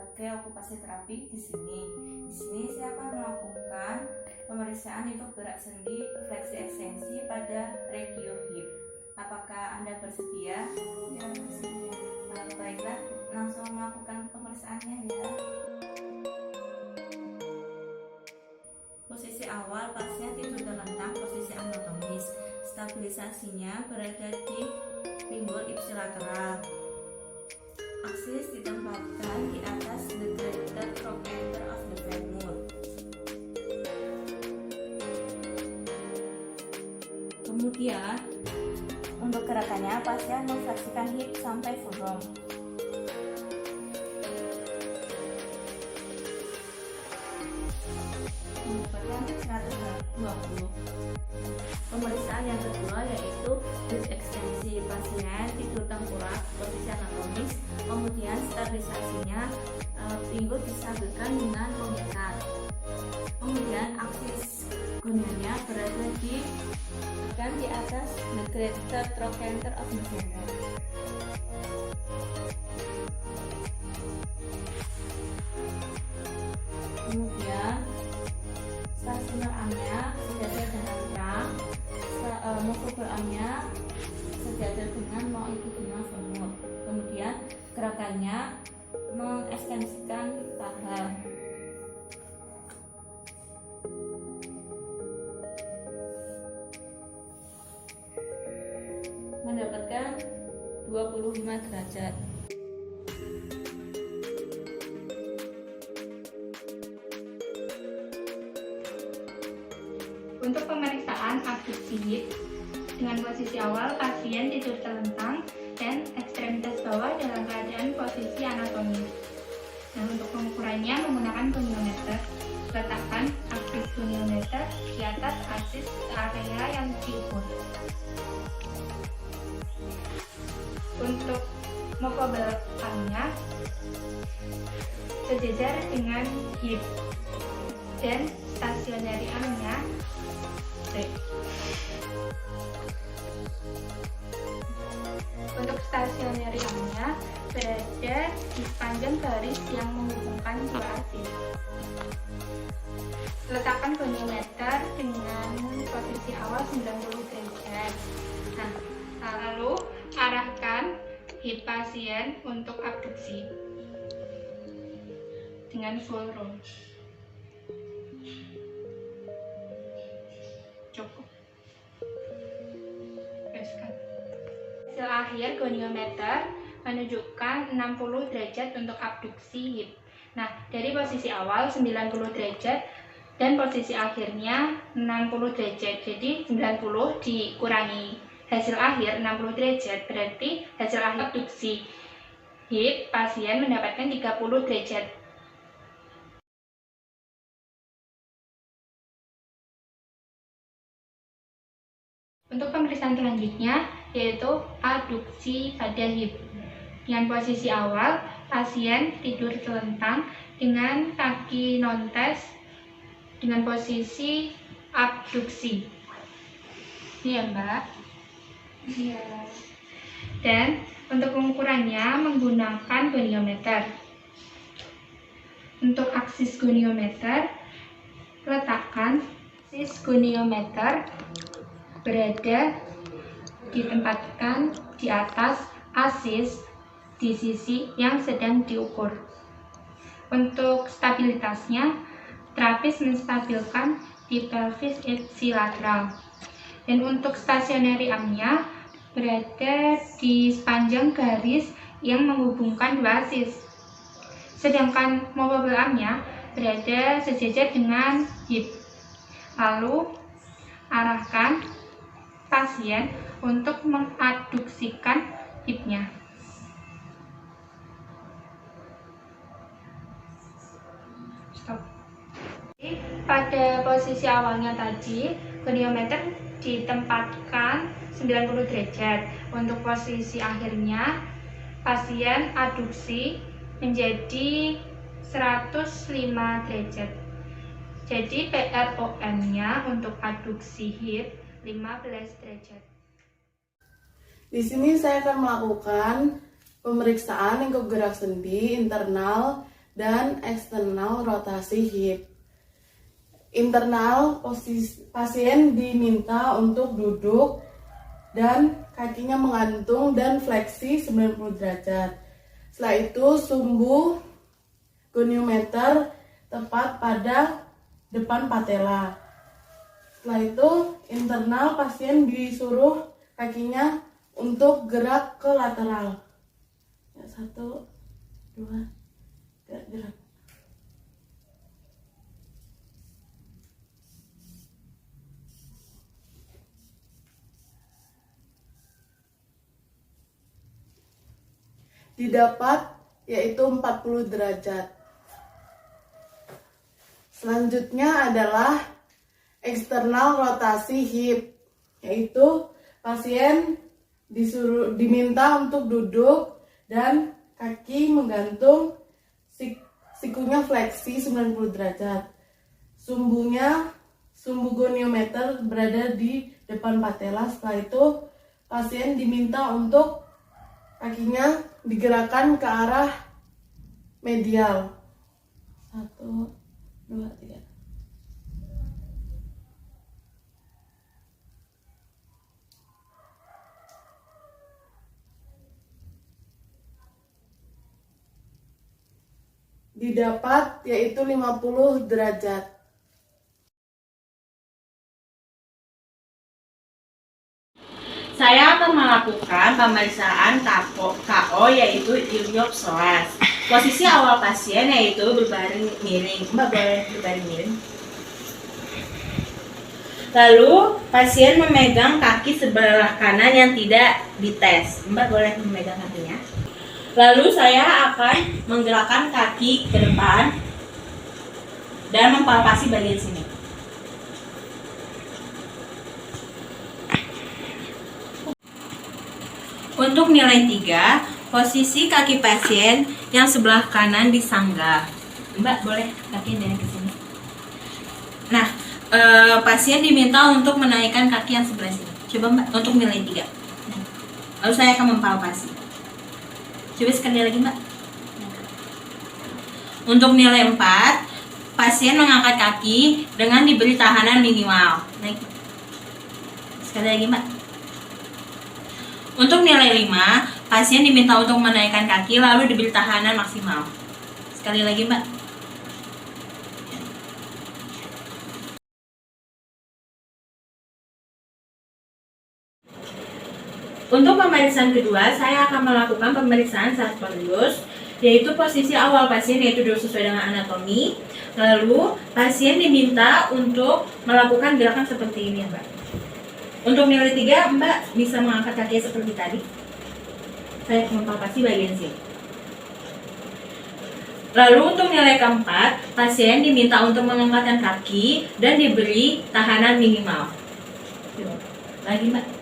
sebagai okupasi terapi di sini. Di sini saya akan melakukan pemeriksaan lingkup gerak sendi fleksi ekstensi pada regio hip. Apakah Anda bersedia? Ya, bersedia. Baiklah, langsung melakukan pemeriksaannya ya. Posisi awal pasien tidur terlentang, posisi anatomis. Stabilisasinya berada di pinggul ipsilateral. Aksis ditempatkan di atas the greater trochanter of the femur. Kemudian untuk gerakannya pasien memfleksikan hip sampai forearm. Beban 120. Pemeriksaan yang kedua yaitu hip ekstensi. Pasien tidur tengkurap, posisi anatomis, kemudian stabilisasinya pinggul distabilkan dengan penggetar. Kemudian aksis gonianya berada di atas the greater trochanter of the femur. Kemudian stasioner armnya sejajar dengan rang, movable armnya sejajar dengan longitudinal femur. Kemudian gerakannya mengekstensikan paha. Mendapatkan 25 derajat. Untuk pemeriksaan abduksi hip, dengan posisi awal pasien tidur telentang dan ekstremitas bawah dalam keadaan posisi anatomis. Nah, untuk pengukurannya menggunakan goniometer. Letakkan aksis goniometer di atas aksis area yang diukur. Untuk movable armnya sejajar dengan hip dan stationary armnya straight. Untuk stationary armnya berada di sepanjang garis yang menghubungkan dua aksis. Letakkan goniometer dengan posisi awal 90 derajat. Nah, lalu arahkan hip pasien untuk abduksi dengan full roll. Cukup. Teruskan. Hasil akhir goniometer menunjukkan 60 derajat untuk abduksi hip. Nah, dari posisi awal 90 derajat dan posisi akhirnya 60 derajat. Jadi 90 dikurangi hasil akhir 60 derajat, berarti hasil akhir abduksi hip pasien mendapatkan 30 derajat. Untuk pemeriksaan selanjutnya yaitu abduksi pada hip. Dengan posisi awal pasien tidur telentang dengan kaki non-tes dengan posisi abduksi. Ini ya, Mbak. Iya. Dan untuk pengukurannya menggunakan goniometer. Untuk aksis goniometer, letakkan aksis goniometer berada ditempatkan di atas aksis di sisi yang sedang diukur. Untuk stabilitasnya, terapis menstabilkan di pelvis ipsilateral. Dan untuk stationary armnya berada di sepanjang garis yang menghubungkan dua aksis. Sedangkan movable armnya berada sejajar dengan hip. Lalu arahkan pasien untuk mengadduksikan hipnya. Stop. Pada posisi awalnya tadi, goniometer ditempatkan 90 derajat. Untuk posisi akhirnya, pasien adduksi menjadi 105 derajat. Jadi PROM-nya untuk adduksi hip 15 derajat. Di sini saya akan melakukan pemeriksaan lingkup gerak sendi internal dan eksternal rotasi hip. Internal, pasien diminta untuk duduk dan kakinya menggantung dan fleksi 90 derajat. Setelah itu sumbu goniometer tepat pada depan patella. Setelah itu internal, pasien disuruh kakinya untuk gerak ke lateral. Ya, 1, 2, 3, gerak. Didapat yaitu 40 derajat. Selanjutnya adalah eksternal rotasi hip, yaitu pasien diminta untuk duduk dan kaki menggantung, sikunya fleksi 90 derajat. Sumbu goniometer berada di depan patella. Setelah itu pasien diminta untuk kakinya digerakkan ke arah medial. 1, 2, 3. Didapat yaitu 50 derajat. Saya akan melakukan pemeriksaan KO yaitu iliopsoas. Posisi awal pasien yaitu berbaring miring. Mbak boleh berbaring miring. Lalu pasien memegang kaki sebelah kanan yang tidak dites. Mbak boleh memegang kakinya. Lalu saya akan menggerakkan kaki ke depan dan mempalpasi bagian sini. Untuk nilai 3, posisi kaki pasien yang sebelah kanan disanggah. Mbak boleh kakinya ke sini. Nah, pasien diminta untuk menaikkan kaki yang sebelah sini. Coba Mbak, untuk nilai 3. Lalu saya akan mempalpasi. Coba sekali lagi Mbak. Untuk nilai 4, pasien mengangkat kaki dengan diberi tahanan minimal. Naik. Sekali lagi Mbak. Untuk nilai 5, pasien diminta untuk menaikkan kaki lalu diberi tahanan maksimal. Sekali lagi Mbak. Untuk pemeriksaan kedua, saya akan melakukan pemeriksaan sartorius, yaitu posisi awal pasien yaitu duduk sesuai dengan anatomi. Lalu pasien diminta untuk melakukan gerakan seperti ini Mbak. Untuk nilai 3, Mbak bisa mengangkat kaki seperti tadi. Saya mempalpasi bagian sini. Lalu untuk nilai keempat, pasien diminta untuk mengangkatkan kaki dan diberi tahanan minimal. Lagi Mbak.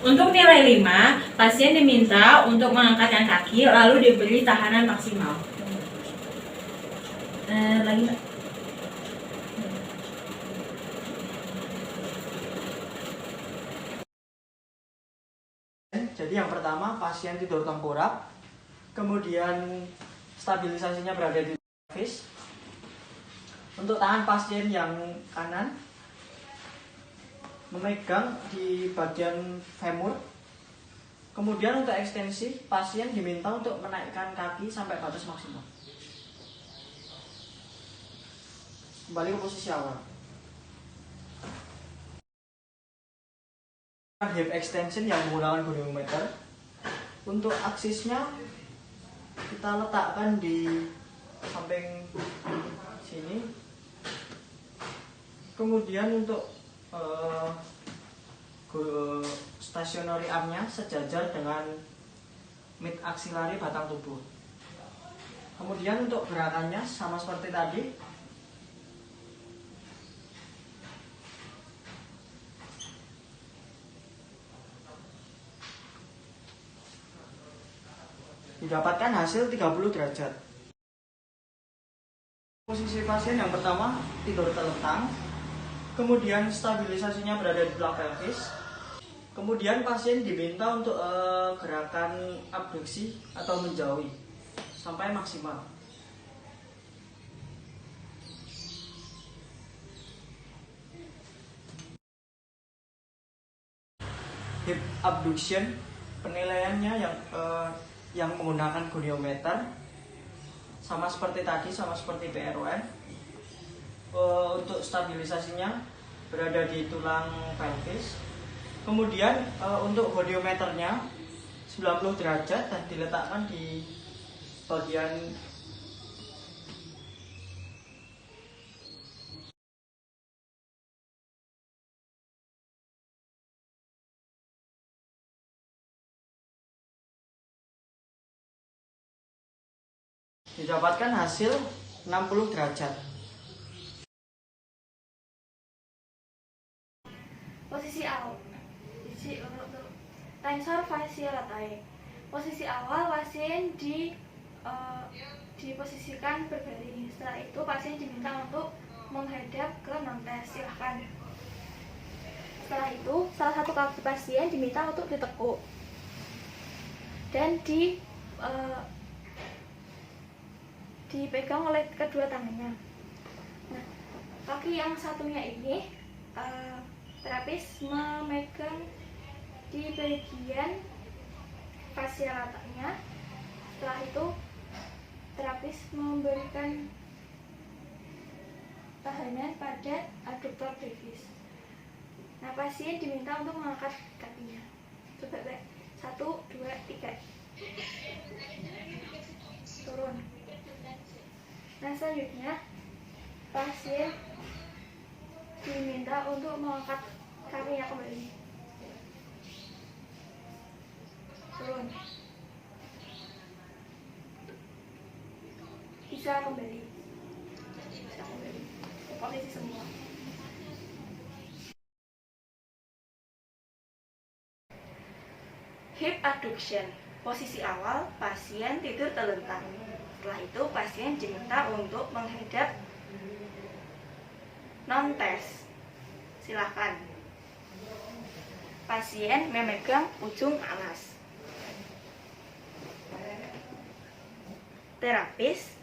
Untuk nilai 5, pasien diminta untuk mengangkatkan kaki lalu diberi tahanan maksimal. Lagi Mbak. Jadi yang pertama pasien tidur tengkurap, kemudian stabilisasinya berada di pelvis. Untuk tangan pasien yang kanan memegang di bagian femur. Kemudian untuk ekstensi, pasien diminta untuk menaikkan kaki sampai batas maksimal. Kembali ke posisi awal. Hip extension yang menggunakan goniometer. Untuk aksisnya kita letakkan di samping sini. Kemudian untuk stationary armnya sejajar dengan mid axillary batang tubuh. Kemudian untuk gerakannya sama seperti tadi. Didapatkan hasil 30 derajat. Posisi pasien yang pertama tidur telentang, kemudian stabilisasinya berada di belakang pelvis. Kemudian pasien diminta untuk gerakan abduksi atau menjauhi sampai maksimal. Hip abduction penilaiannya yang menggunakan goniometer sama seperti tadi, sama seperti PRON. Untuk stabilisasinya berada di tulang pelvis. Kemudian untuk goniometernya 90 derajat dan diletakkan di bagian didapatkan hasil 60 derajat. Posisi awal tensor facial latae. Posisi awal pasien diposisikan berbaring. Setelah itu pasien diminta untuk menghadap ke non-tes. Silahkan. Setelah itu salah satu kaki pasien diminta untuk ditekuk dan dipegang oleh kedua tangannya. Nah, kaki yang satunya ini terapis memegang di bagian facial latae-nya. Setelah itu terapis memberikan tahanan pada adduktor brevis. Nah, pasien diminta untuk mengangkat kakinya. Coba baik. 1, 2, 3. Turun. Nah, selanjutnya pasien diminta untuk mengangkat kakinya kembali. Turun. Bisa kembali. Bisa kembali. Posisi semua. Hip abduction. Posisi awal pasien tidur telentang. Setelah itu pasien diminta untuk menghadap non-tes. Silakan. Pasien memegang ujung alas. Terapis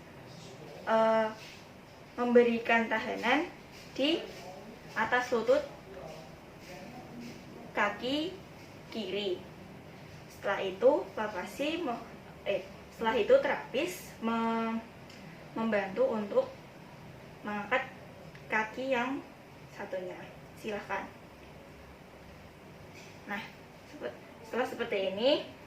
memberikan tahanan di atas lutut kaki kiri. Setelah itu terapis membantu untuk mengangkat kaki yang satunya. Silahkan. Nah, setelah seperti ini,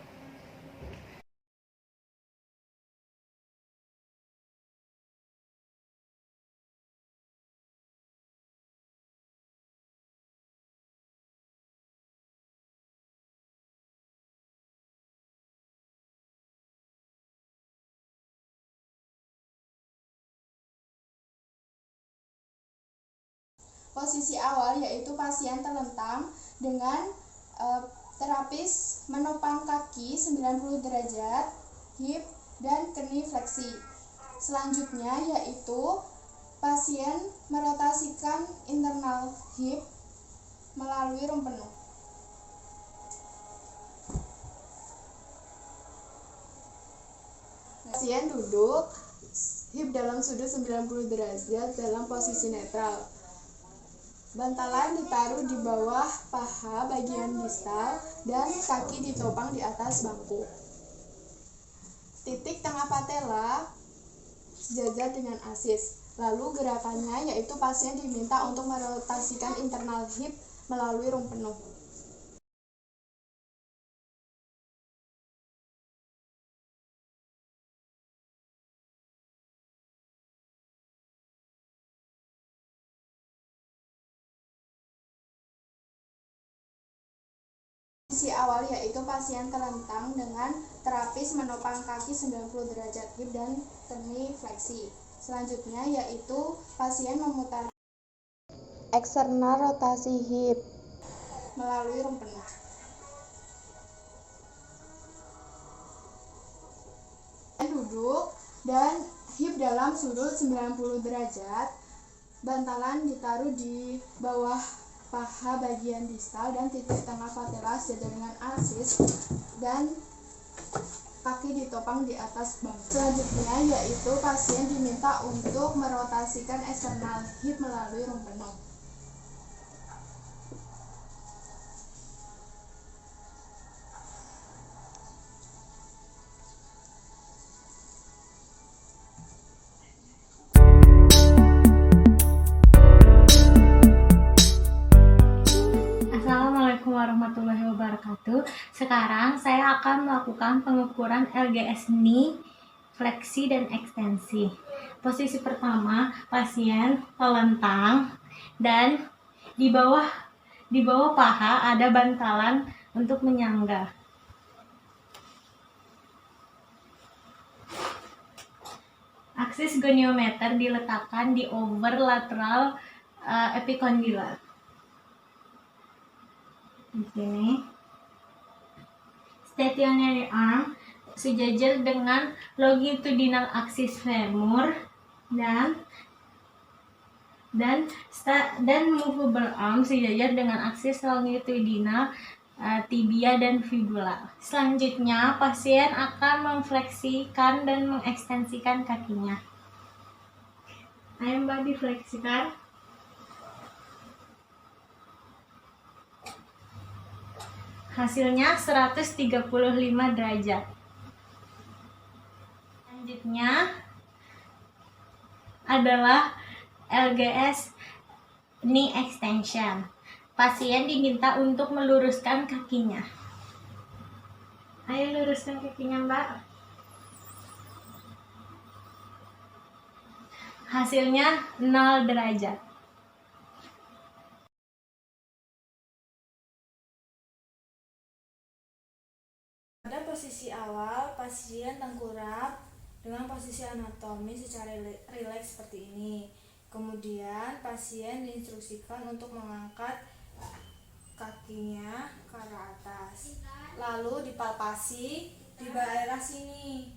posisi awal yaitu pasien telentang dengan terapis menopang kaki 90 derajat, hip dan knie fleksi. Selanjutnya yaitu pasien merotasikan internal hip melalui rum penuh. Pasien duduk, hip dalam sudut 90 derajat dalam posisi netral. Bantalan ditaruh di bawah paha bagian distal dan kaki ditopang di atas bangku. Titik tengah patella sejajar dengan asis. Lalu gerakannya yaitu pasien diminta untuk merotasikan internal hip melalui rum penuh. Posisi awal yaitu pasien telentang dengan terapis menopang kaki 90 derajat hip dan knie fleksi. Selanjutnya yaitu pasien memutar eksternal rotasi hip melalui rum penuh. Duduk dan hip dalam sudut 90 derajat. Bantalan ditaruh di bawah paha bagian distal dan titik tengah patella sejajar dengan aksis dan kaki ditopang di atas bangku. Selanjutnya yaitu pasien diminta untuk merotasikan eksternal hip melalui rumpenok. Assalamualaikum warahmatullahi wabarakatuh. Sekarang saya akan melakukan pengukuran LGS knee, fleksi dan ekstensi. Posisi pertama, pasien telentang dan di bawah paha ada bantalan untuk menyangga. Aksis goniometer diletakkan di over lateral epicondylar. Di sini stationary arm sejajar dengan longitudinal aksis femur dan movable arm sejajar dengan aksis longitudinal tibia dan fibula. Selanjutnya pasien akan memfleksikan dan mengekstensikan kakinya. Ayo Mbak difleksikan. Hasilnya 135 derajat. Selanjutnya adalah LGS knee extension. Pasien diminta untuk meluruskan kakinya. Ayo luruskan kakinya, Mbak. Hasilnya 0 derajat. Pada posisi awal, pasien tengkurap dengan posisi anatomi secara rileks seperti ini. Kemudian pasien diinstruksikan untuk mengangkat kakinya ke arah atas. Lalu dipalpasi di daerah sini.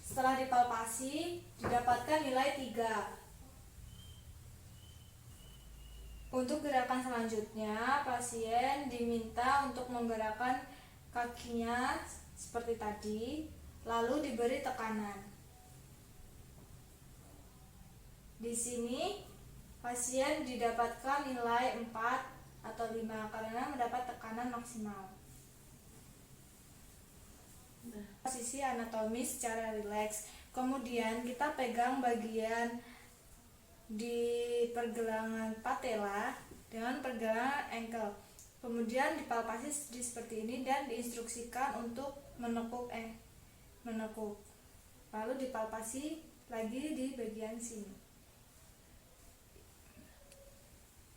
Setelah dipalpasi, didapatkan nilai 3. Untuk gerakan selanjutnya, pasien diminta untuk menggerakkan kakinya seperti tadi, lalu diberi tekanan. Di sini pasien didapatkan nilai 4 atau 5 karena mendapat tekanan maksimal. Posisi anatomi secara rileks. Kemudian kita pegang bagian di pergelangan patella dengan pergelangan ankle. Kemudian dipalpasi seperti ini dan diinstruksikan untuk menekuk. Lalu dipalpasi lagi di bagian sini.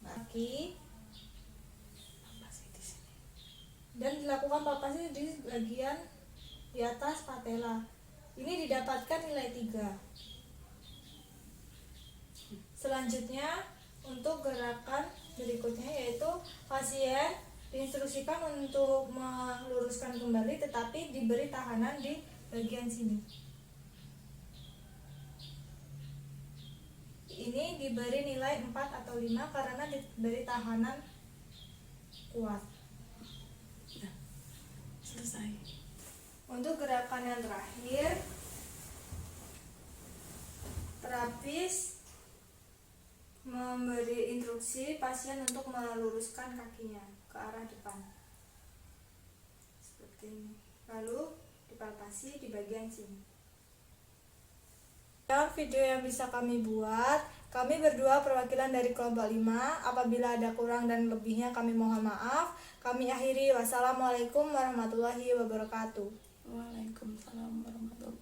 Kaki dan dilakukan palpasi di bagian di atas patella. Ini didapatkan nilai 3. Selanjutnya untuk gerakan berikutnya yaitu pasien diinstruksikan untuk meluruskan kembali tetapi diberi tahanan di bagian sini. Ini diberi nilai 4 atau 5 karena diberi tahanan kuat. Selesai. Untuk gerakan yang terakhir, terapis memberi instruksi pasien untuk meluruskan kakinya ke arah depan seperti ini, lalu dipalpasi di bagian sini. Dalam video yang bisa kami buat, kami berdua perwakilan dari kelompok 5. Apabila ada kurang dan lebihnya kami mohon maaf. Kami akhiri. Wassalamualaikum warahmatullahi wabarakatuh. Waalaikumsalam warahmatullahi wabarakatuh.